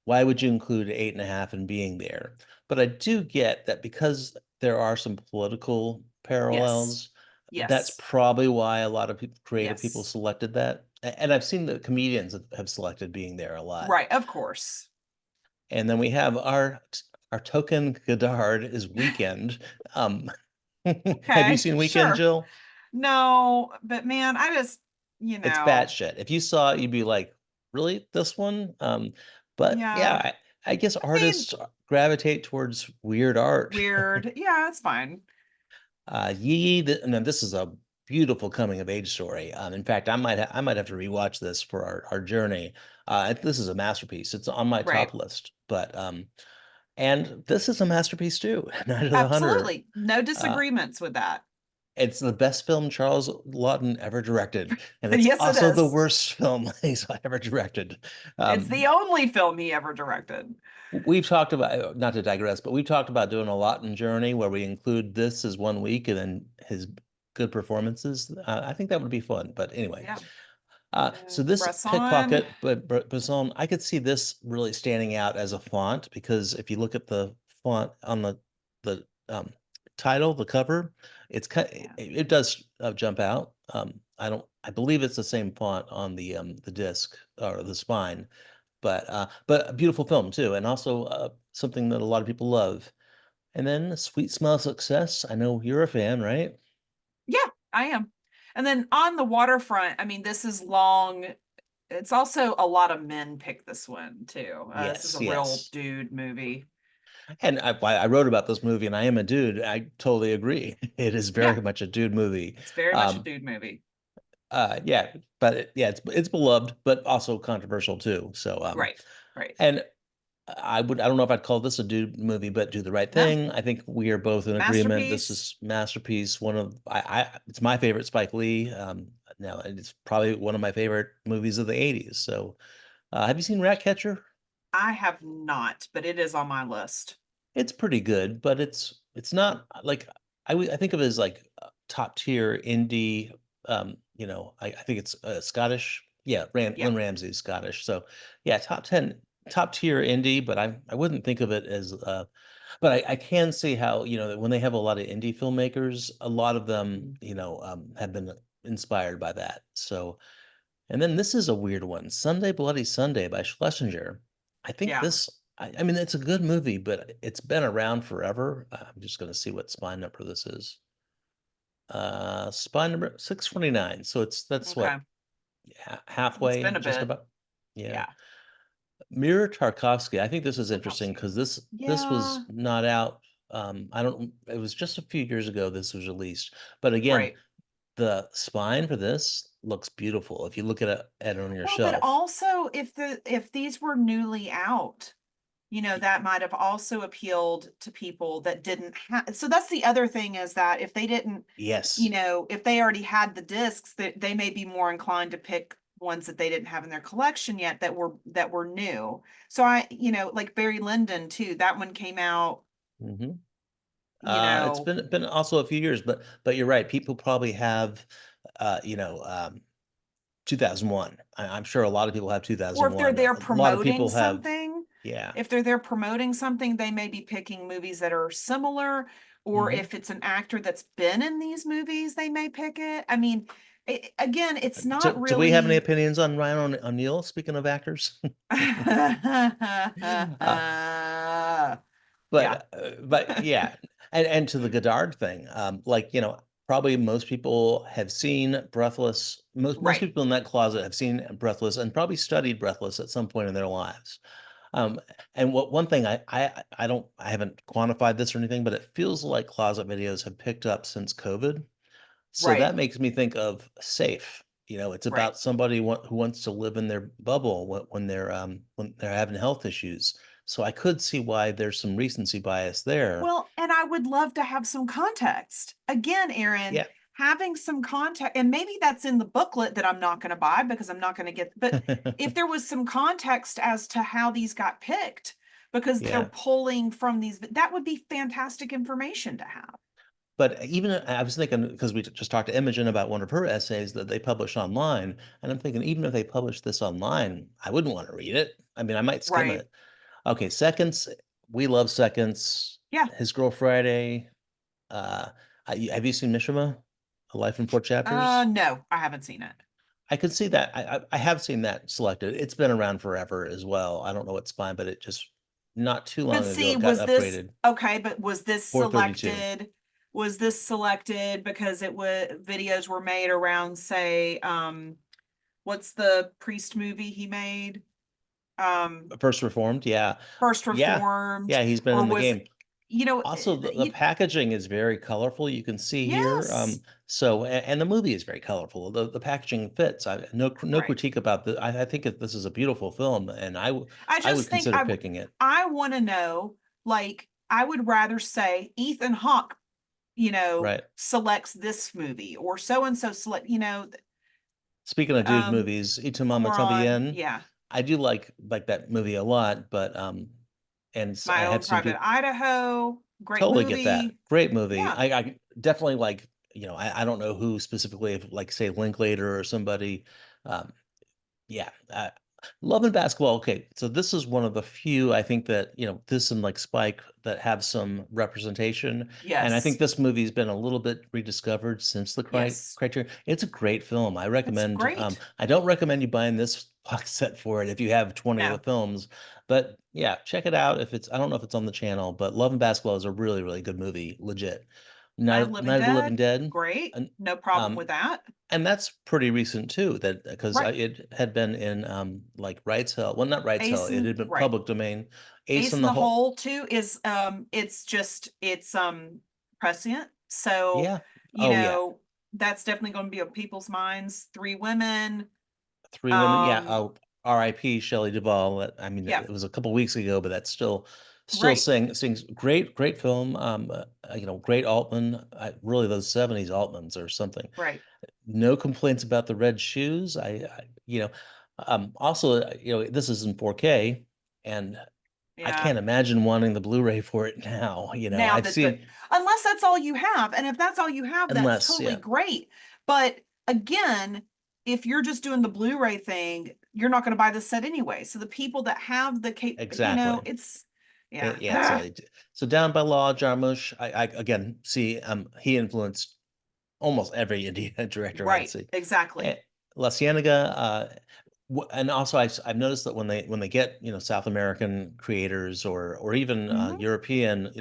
why would you include 8.5 in being there? But I do get that because there are some political Yes. parallels. That's Yes. probably why a lot of people, creative people, Yes. selected that. And I've seen the comedians have selected being there a lot. Right, of course. And then we have our token Godard is Weekend. Um, have you Okay, seen Weekend, sure. Jill? No, but man, It's batshit. If you saw it, you'd be like, "Really, this one?" But yeah, yeah. I guess I mean, artists gravitate towards weird art. weird. Yeah, it's fine. Now this is a beautiful coming of age story. In fact, I might have to rewatch this for our journey. This is a masterpiece. It's on my Right. top list, but and this is a masterpiece too. Night of the Hunter. Absolutely. No Uh, disagreements with that. it's the best film Charles Laughton ever directed, and it's Yes, it also the is. worst film he's ever directed. It's the Um, only film he ever directed. we've talked about, not to digress, but we've talked about doing a Laughton journey where we include this as one week and then his good performances. I think that would be fun. But anyway, Yeah. so this Bresson. pickpocket, but Brazil, I could see this really standing out as a font because if you look at the font on the title, the cover, Yeah. it does jump out. I believe it's the same font on the disc or the spine, but a beautiful film too, and also something that a lot of people love. And then Sweet Smell of Success. I know you're a fan, right? Yeah, I am. And then on the waterfront, I mean, this is long. It's also a lot of men pick this one too. This is Yes, a real yes. dude movie. And I wrote about this movie, and I am a dude. I totally agree. It is Yeah, very much a dude movie. it's very much a Um, dude movie. yeah, but yeah, it's beloved, but also controversial too. So, Right, right. and I don't know if I'd call this a dude movie, but Do the Right No, Thing. I think we are both in agreement. This masterpiece. is masterpiece. It's my favorite Spike Lee. Now it's probably one of my favorite movies of the '80s. So, have you seen Ratcatcher? I have not, but it is on my list. It's pretty good, but it's not like I think of it as like top tier indie. I think it's Scottish. Yeah, Yeah, Lynn Ramsey is Scottish. So yeah, top 10, top tier indie, but I wouldn't think of it as but I can see how, that when they have a lot of indie filmmakers, a lot of them, have been inspired by that. So and then this is a weird one, Sunday Bloody Sunday by Schlesinger. I think yeah. I mean, it's a good movie, but it's been around forever. I'm just going to see what spine number this is. Spine number 649. So that's Okay. what, It's halfway, been a just bit. about. Yeah. Yeah. Mirror Tarkovsky. I think this is interesting Tarkovsky. because this Yeah. was not out. I don't, it was just a few years ago this was released. But again, Right. the spine for this looks beautiful if you look at it on your Well, but shelf. also if these were newly out, that might have also appealed to people that didn't have. So that's the other thing, is that if they didn't, Yes. if they already had the discs, that they may be more inclined to pick ones that they didn't have in their collection yet, that were new. So like Barry Lyndon too, that one came out, Hmm. you It's know, been also a few years, but you're right. People probably have, uh, you know, um, 2001. I'm sure a lot of people have or if they're 2001. there A lot of promoting people have, something, yeah. if they're there promoting something, they may be picking movies that are similar, or Hmm. if it's an actor that's been in these movies, they may pick it. I mean, again, it's Do, not do we have any really. opinions on Ryan O'Neal? Speaking of actors, uh, Yeah, but yeah, and to the Godard thing, like probably most people have seen Breathless. Most right, people in that closet have seen Breathless and probably studied Breathless at some point in their lives. Um, and what one thing I haven't quantified this or anything, but it feels like closet videos have picked up since COVID. So right, that makes me think of Safe. It's right. about somebody who wants to live in their bubble when they're having health issues. So I could see why there's some recency bias there. Well, and I would love to have some context. Again, Aaron, Yeah. having some context, and maybe that's in the booklet that I'm not going to buy because I'm not going to get, but if there was some context as to how these got picked, because they're Yeah. pulling from these, that would be fantastic information to have. But even I was thinking, because we just talked to Imogen about one of her essays that they publish online, and I'm thinking even if they publish this online, I wouldn't want to read it. I mean, I might skim Right. it. Okay, Seconds. We love Seconds. Yeah. His Girl Friday. Uh, have you seen Mishima? A Life in Four Chapters? No, I haven't seen it. I could see that. I have seen that selected. It's been around forever as well. I don't know what spine, but it just not too But long ago see, it got was this upgraded. okay? But was this 432. selected? Was this selected because it was videos were made around, say, what's the priest movie he made? First Reformed, yeah. First Yeah. Reformed, Yeah, he's been or in the was, game. you know, Also, the packaging is very colorful. You can see here. yes, And the movie is very colorful. The packaging fits. No right. critique about the. I think this is a beautiful film, and I I would just think consider picking it. I want to know, like, I would rather say Ethan Hawke, Right. selects this movie, or so and so select, Speaking of dude um, movies, Y tu mamá Moron, también. yeah. I do like that movie a lot, but I My Own have seen Private people Idaho, great totally get that. movie. Great movie. Yeah. I definitely like, I don't know who specifically, if like say Linklater or somebody. Um, Yeah, Love and Basketball. Okay, so this is one of the few I think that this and like Spike that have some representation, and I think Yes. this movie's been a little bit rediscovered since the Yes. Criterion. It's a great film. I It's recommend. great. I don't recommend you buying this box set for it if you have 20 of the No. films, but yeah, check it out. If it's I don't know if it's on the channel, but Love and Basketball is a really good movie. Legit. Night of the Living Night of the Living Dead, Dead, great. and No problem um, with that. and that's pretty recent too, that because Right. it had been in like Rights Hell. Well, not Rights Hell. Ace It and had been right. public domain. Ace Ace in in the the Hole. Hole too is it's prescient. So, Yeah. you Oh yeah. know, that's definitely going to be on people's minds. Three Women. Three Women. Yeah. Um, Oh, R.I.P. Shelley Duvall. I mean, yeah, it was a couple weeks ago, but that's still right, sings great film. Great Altman. Really, those '70s Altmans or something. right. No complaints about the red shoes. Also, this is in 4K, and I Yeah. can't imagine wanting the Blu-ray for it now. Now I've that the seen unless that's all you have, and if that's all you have, that's unless, totally yeah, great. But again, if you're just doing the Blu-ray thing, you're not going to buy the set anyway. So the people that have the exactly. it's yeah. Yeah, so Down by Law, Jarmusch. I again see he influenced almost every Indiana director I'd Right, see. exactly. Eh, La Cienega, and also I've noticed that when they get South American creators or even Hmm. European,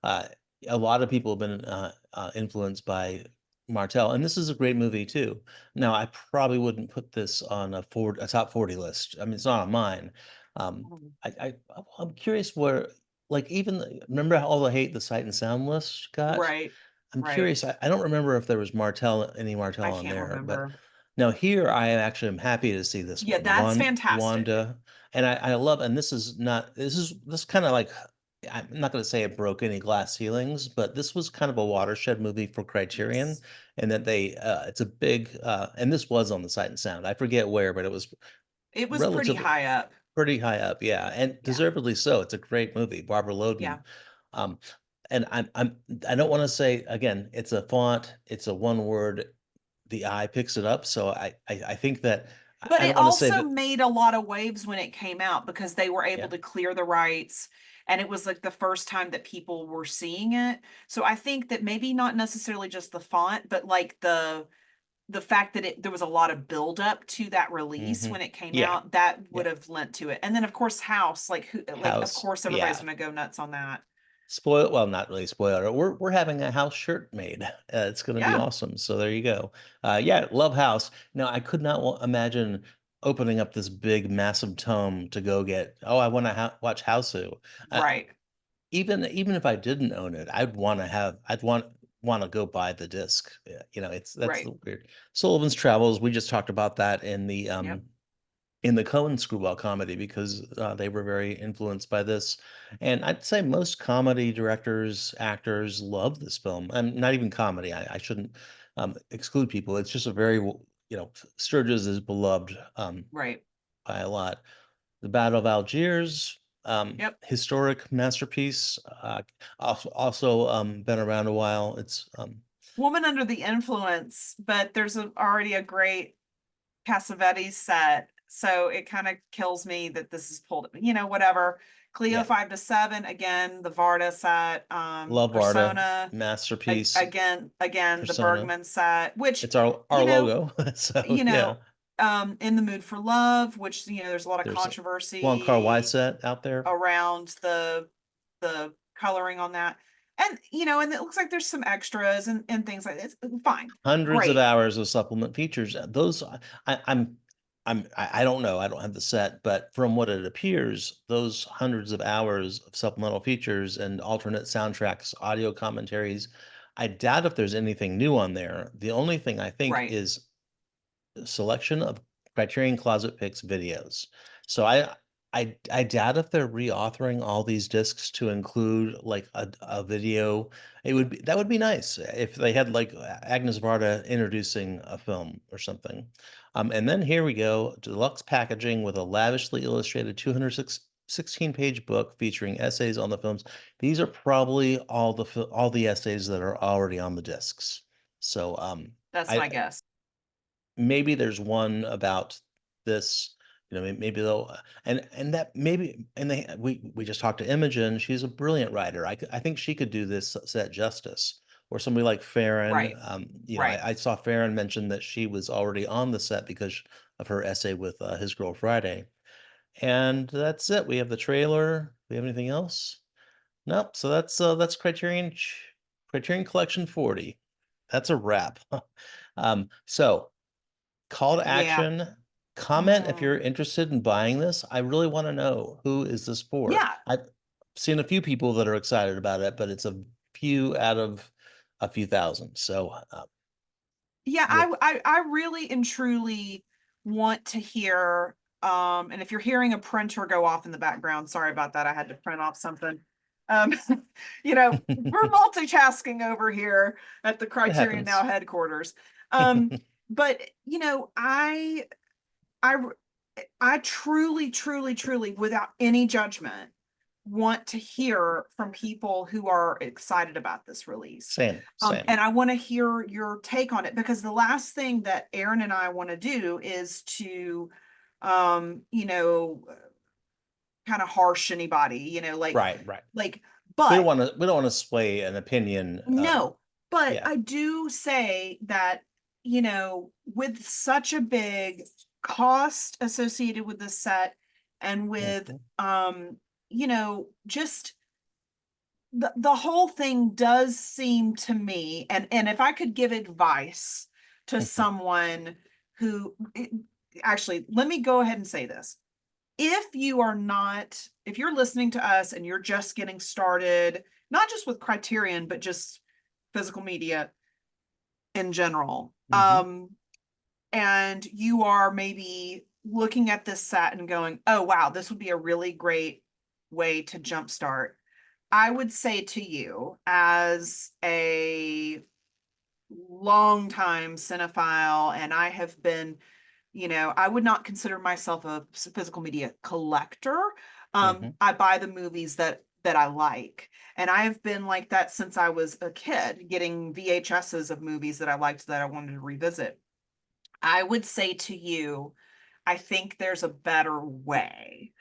uh, a lot of people have been influenced by Martel, and this is a great movie too. Now I probably wouldn't put this on a top 40 list. I mean, it's not on mine. Um, I'm curious where. like even remember all the hate the Sight and Sound list got? Right, I'm right. curious. I don't remember if there was any Martell I on can't there, but remember. now here I actually am happy to see this Yeah, one. that's fantastic. Wanda, and I love, and this kind of like I'm not going to say it broke any glass ceilings, but this was kind of a watershed movie for Criterion, Yes. and that it's a big and this was on the Sight and Sound. I forget where, but it was It was pretty relatively high up. pretty high up, yeah, and Yeah, deservedly so. It's a great movie. Barbara Loden. yeah. Um, and I don't wanna say again, it's a font, it's a one word, the eye picks it up, so I think that But I don't it wanna say also that. made a lot of waves when it came out because they were able Yeah, to clear the rights, and it was, like, the first time that people were seeing it. So I think that maybe not necessarily just the font, but, like, the fact that there was a lot of buildup to that release mhm. when it came Yeah, out, that would yeah. have lent to it. And then, of course, House, of House, course, everybody's yeah. gonna go nuts on that. Well, not really spoiler. We're having a house shirt made. It's gonna be Yeah, awesome. So there you go. Yeah, love House. Now I could not imagine opening up this big, massive tome to go get. Oh, I want to watch Houseu. Uh, right, even if I didn't own it, I'd want to go buy the disc. Yeah, that's right. the weird. Sullivan's Travels. We just talked about that Yep, in the Coen screwball comedy because they were very influenced by this. And I'd say most comedy directors, actors love this film. And not even comedy. I shouldn't exclude people. It's just a very, Sturges is beloved right. by a lot. The Battle of Algiers, Yep. historic masterpiece. Also been around a while. It's Woman Under the Influence, but there's already a great Cassavetes set, so it kind of kills me that this is pulled, whatever. Cleo yeah, 5 to 7, again, the Varda set, love Varda, Persona, masterpiece. again, the Persona. Bergman set, which, It's our you know, logo. So you yeah. know, In the Mood for Love, which, there's a lot of There's a Wong Kar-wai controversy set out there. around the coloring on that. And, and it looks like there's some extras and things like this. Fine. Hundreds of Great. hours of supplement features. Those I don't know. I don't have the set, but from what it appears, those hundreds of hours of supplemental features and alternate soundtracks, audio commentaries, I doubt if there's anything new on there. The only thing I think Right. is selection of Criterion Closet Picks videos. So I doubt if they're reauthoring all these discs to include like a video. That would be nice if they had like Agnes Varda introducing a film or something. And then here we go, deluxe packaging with a lavishly illustrated 216-page book featuring essays on the films. These are probably all the essays that are already on the discs. So That's I my guess. maybe there's one about this, maybe they'll and that maybe and they we just talked to Imogen, she's a brilliant writer. I think she could do this set justice. Or somebody like Farron, Right. Right. I saw Farron mention that she was already on the set because of her essay with His Girl Friday. And that's it. We have the trailer. We have anything else? Nope. So that's Criterion Collection 40. That's a wrap. So call to Yeah. action. Comment if Mm. you're interested in buying this. I really want to know, who is this for? Yeah. I've seen a few people that are excited about it, but it's a few out of a few thousand. So Yeah, we'll I really and truly want to hear, and if you're hearing a printer go off in the background, sorry about that. I had to print off something. Um, we're it multitasking over here at the Criterion Now happens. headquarters. But I I truly, truly, truly, without any judgment, want to hear from people who are excited about this release. Same, same. And I want to hear your take on it because the last thing that Aaron and I want to do is to, um, you know, kind of harsh anybody, Right, right. like, but We don't want to sway an opinion. no, but Yeah. I do say that, with such a big cost associated with the set and with, Mhm, just the whole thing does seem to me, and if I could give advice to mhm, someone actually, let me go ahead and say this. if you are not, if you're listening to us and you're just getting started, not just with Criterion, but just physical media in general, Hmm. and you are maybe looking at this set and going, oh, wow, this would be a really great way to jumpstart. I would say to you, as a longtime cinephile, and I have been, I would not consider myself a physical media collector. Hmm. I buy the movies that I like. And I have been like that since I was a kid, getting VHSs of movies that I liked that I wanted to revisit. I would say to you, I think there's a better way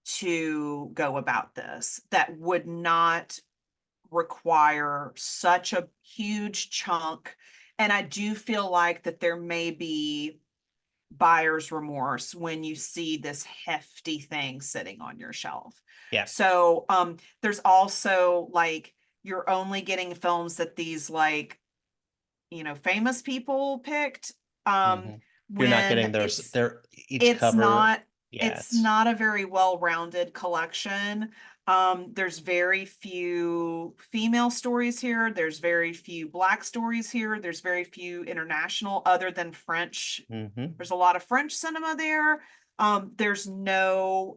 to go about this that would not require such a huge chunk. And I do feel like that there may be buyer's remorse when you see this hefty thing sitting on your shelf. Yeah. So there's also like you're only getting films that these like, famous people picked. Um Hmm. You're not when getting their each it's cover. not Yeah, it's not a very well-rounded collection. There's very few female stories here. There's very few Black stories here. There's very few international other than French. hmm There's a lot of French cinema there. There's no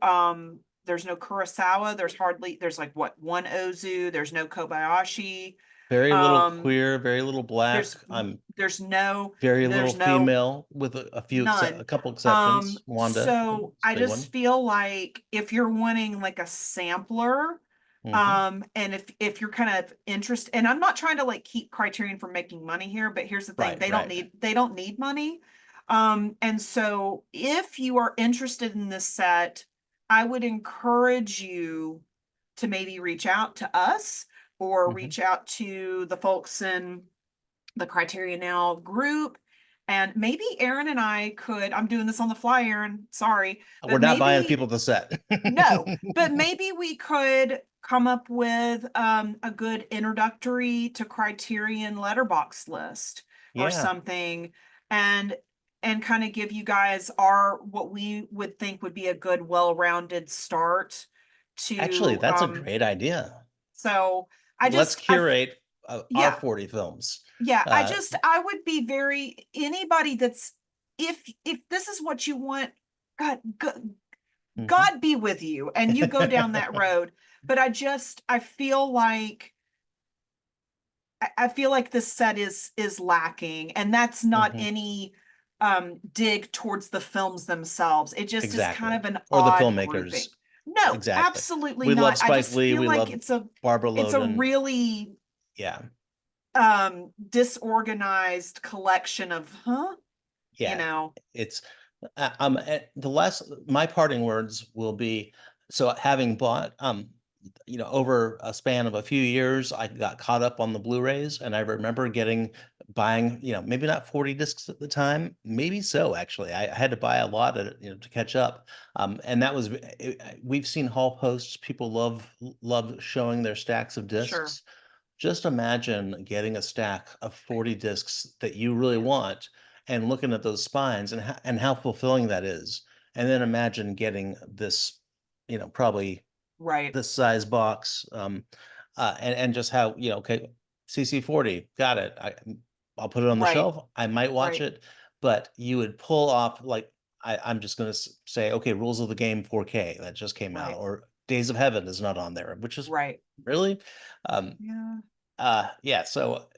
Kurosawa. There's like what, one Ozu. There's no Kobayashi. Very little Um, queer, very little black. there's I'm there's no very little there's no female with a none. couple exceptions. Wanda, So it's a I big just one. feel like if you're wanting like a sampler, Hmm. and if you're kind of interested, and I'm not trying to like keep Criterion from making money here, but here's the thing, Right, right. they don't need money. And so if you are interested in this set, I would encourage you to maybe reach out to us or Hmm. reach out to the folks in the Criteria Now group. And maybe Aaron and I could, I'm doing this on the fly, Aaron, sorry, We're but not buying people maybe, the set. no, but maybe we could come up with a good introductory to Criterion letterbox list or Yeah, something, and kind of give you guys our what we would think would be a good, well-rounded start actually, to that's a great idea. so Let's I curate our yeah, 40 films. yeah, Uh, I would be very anybody that's if this is what you want, mhm. God be with you and you go down that road. But I feel like I feel like this set is lacking, and that's not Mhm. any dig towards the films themselves. It just is kind Exactly. of an Or the odd grouping. filmmakers. No, Exactly. absolutely We love not. I Spike just Lee. feel We like love Barbara it's a Loden. really Yeah. disorganized collection of you Yeah. know It's the last my parting words will be, so having bought over a span of a few years, I got caught up on the Blu-rays, and I remember buying, maybe not 40 discs at the time, maybe so actually. I had to buy a lot to catch up. And that was we've seen hall posts, people love showing their stacks of sure, discs. Just imagine getting a stack of 40 discs that you really yeah, want and looking at those spines and how fulfilling that is. And then imagine getting this, probably right, this size box, and just how, okay, CC40, got it. I'll put it on the right, shelf. I might watch right, it, but you would pull off like I'm just going to say, okay, Rules of the Game 4K that just came out, right, or Days of Heaven is not on there, which is right, really, um, yeah. yeah. So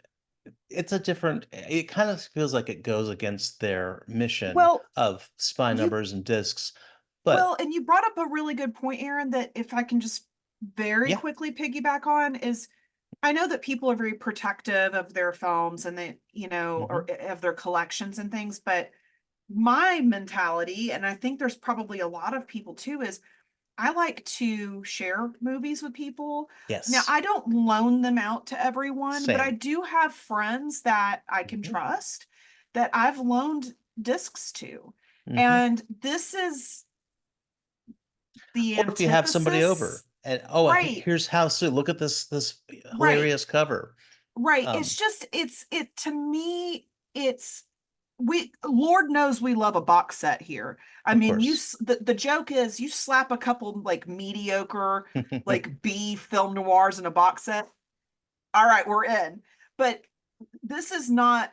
it's a different. It kind of feels like it goes against their mission Well, of spine you numbers and discs, but well, and you brought up a really good point, Aaron, that if I can just very yeah. quickly piggyback on is I know that people are very protective of their films and they, or Hmm. of their collections and things, but my mentality, and I think there's probably a lot of people too, is I like to share movies with people. Now, Yes. I don't loan them out to everyone, but I Same. do have friends that I can Hmm. trust that I've loaned discs to. Hmm. And this is the Or if you have somebody over antithesis. and Right, here's how soon. Look at this right, hilarious cover. right. Um, It to me, it's we Lord knows we love a box set here. I Of mean, course. the joke is you slap a couple like mediocre like B film noirs in a box set. All right, we're in. But this is not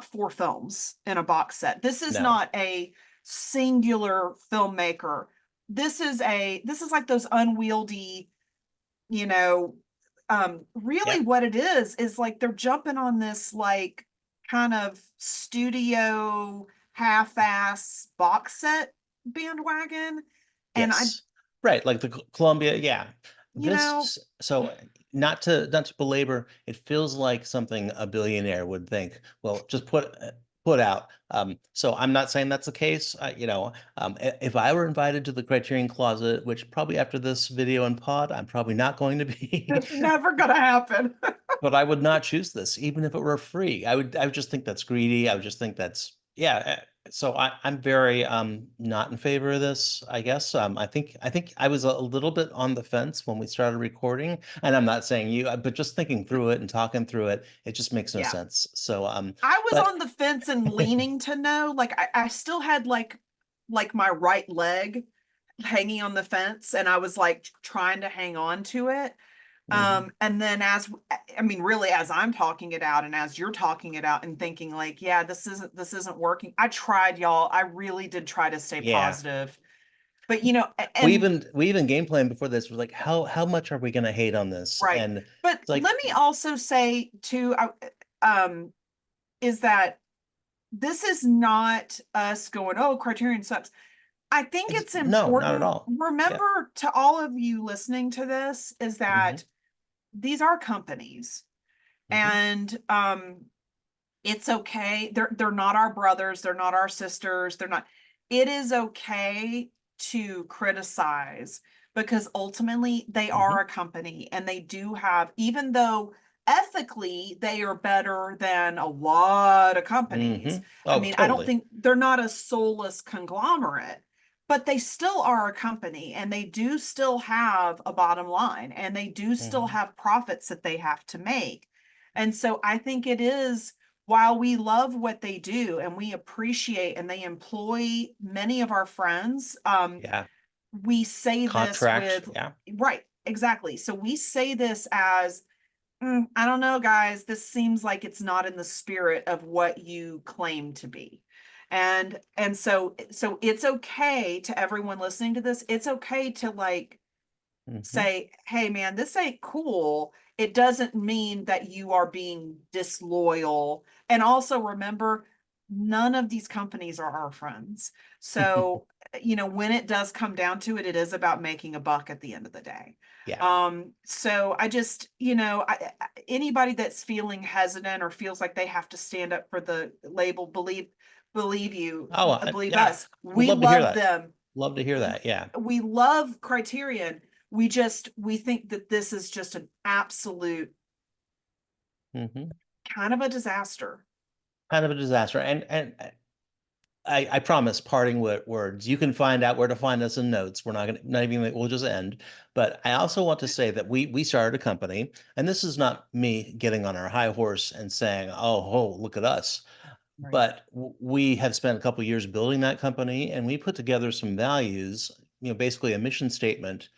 four films in a box set. This is No. not a singular filmmaker. This is like those unwieldy, you know, really Yeah. what it is like they're jumping on this like kind of studio half-ass box set bandwagon. And Yes. Right. Like the Columbia. Yeah. you know, So not to belabor, it feels like something a billionaire would think. Well, just put out. So I'm not saying that's the case. If I were invited to the Criterion Closet, which probably after this video and pod, I'm probably not going to be, it's never gonna happen. but I would not choose this, even if it were free. I would just think that's greedy. I would just think that's yeah. So I'm very not in favor of this, I guess. I think I was a little bit on the fence when we started recording, and I'm not saying you, but just thinking through it and talking through it, it just makes no Yeah. sense. So I was but on the fence and leaning to no. Like I still had like my right leg hanging on the fence, and I was like trying to hang on to it. mhm, And then I mean, really, as I'm talking it out and as you're talking it out and thinking like, yeah, this isn't working. I tried, y'all. I really did try to stay yeah. positive. But We and even we even game plan before this was like, how much are we gonna hate on this? right. And But it's like, let me also say too, um, is that this is not us going, oh, Criterion sucks. I think it's it's no, not at important. all. Yeah. Remember to all of you listening to this is Hmm. that these are companies, Hmm. and it's okay. They're not our brothers, they're not our sisters, they're not. It is okay to criticize because ultimately they Hmm. are a company and they do have, even though ethically they are better than a lot of companies. Hmm. I Oh, mean, I don't totally. think they're not a soulless conglomerate, but they still are a company and they do still have a bottom line and they do still Hmm. have profits that they have to make. And so I think it is, while we love what they do and we appreciate and they employ many of our friends, Yeah. we say this Contract. with, Yeah. right, exactly. So we say this as, I don't know, guys, this seems like it's not in the spirit of what you claim to be. And so it's okay to everyone listening to this. It's okay to like Hmm. say, hey man, this ain't cool. It doesn't mean that you are being disloyal. And also remember, none of these companies are our friends. So, when it does come down to it, it is about making a buck at the end of the day. Yeah. So I just, anybody that's feeling hesitant or feels like they have to stand up for the label, Oh, believe yeah. us, Would we love to hear love that. them. Love to hear that. Yeah. We love Criterion. We think that this is just an absolute Hmm. kind of a disaster. Kind of a disaster. And I promise parting words. You can find out where to find us in notes. We're not even we'll just end. But I also want to say that we started a company, and this is not me getting on our high horse and saying, oh, look at us. Right. But we have spent a couple years building that company, and we put together some values, basically a mission statement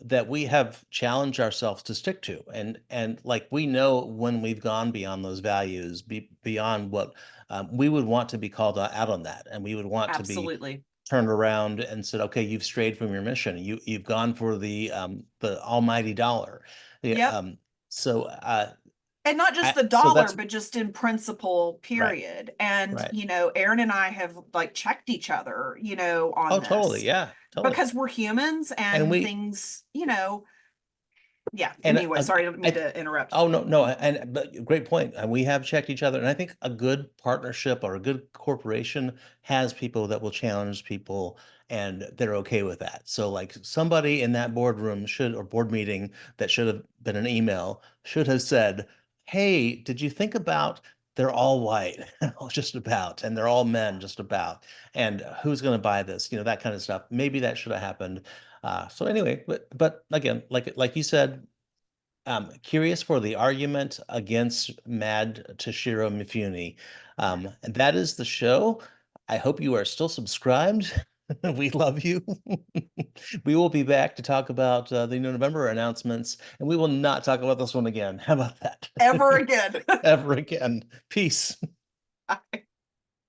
that we have challenged ourselves to stick to. And like we know when we've gone beyond those values, beyond what we would want to be called out on that, and we would want to be Absolutely. turned around and said, "Okay, you've strayed from your mission. You've gone for the almighty dollar." Yeah, Yep. so And not just the so dollar, that's but just in principle, right, period. And, right. Aaron and I have like checked each other, on Oh, totally. this Yeah, totally. because we're humans And and we things, yeah. and Anyway, sorry, I don't mean I to interrupt. oh no, and but great point. And we have checked each other, and I think a good partnership or a good corporation has people that will challenge people, and they're okay with that. So like somebody in that boardroom should or board meeting that should have been an email should have said, "Hey, did you think about they're all white, just about, and they're all men, just about, and who's going to buy this? That kind of stuff. Maybe that should have happened." So anyway, but again, like you said, curious for the argument against Mad Toshiro Mifune. And that is the show. I hope you are still subscribed. We love you. We will be back to talk about the November announcements, and we will not talk about this one again. How about that? Ever again. Ever again. Peace.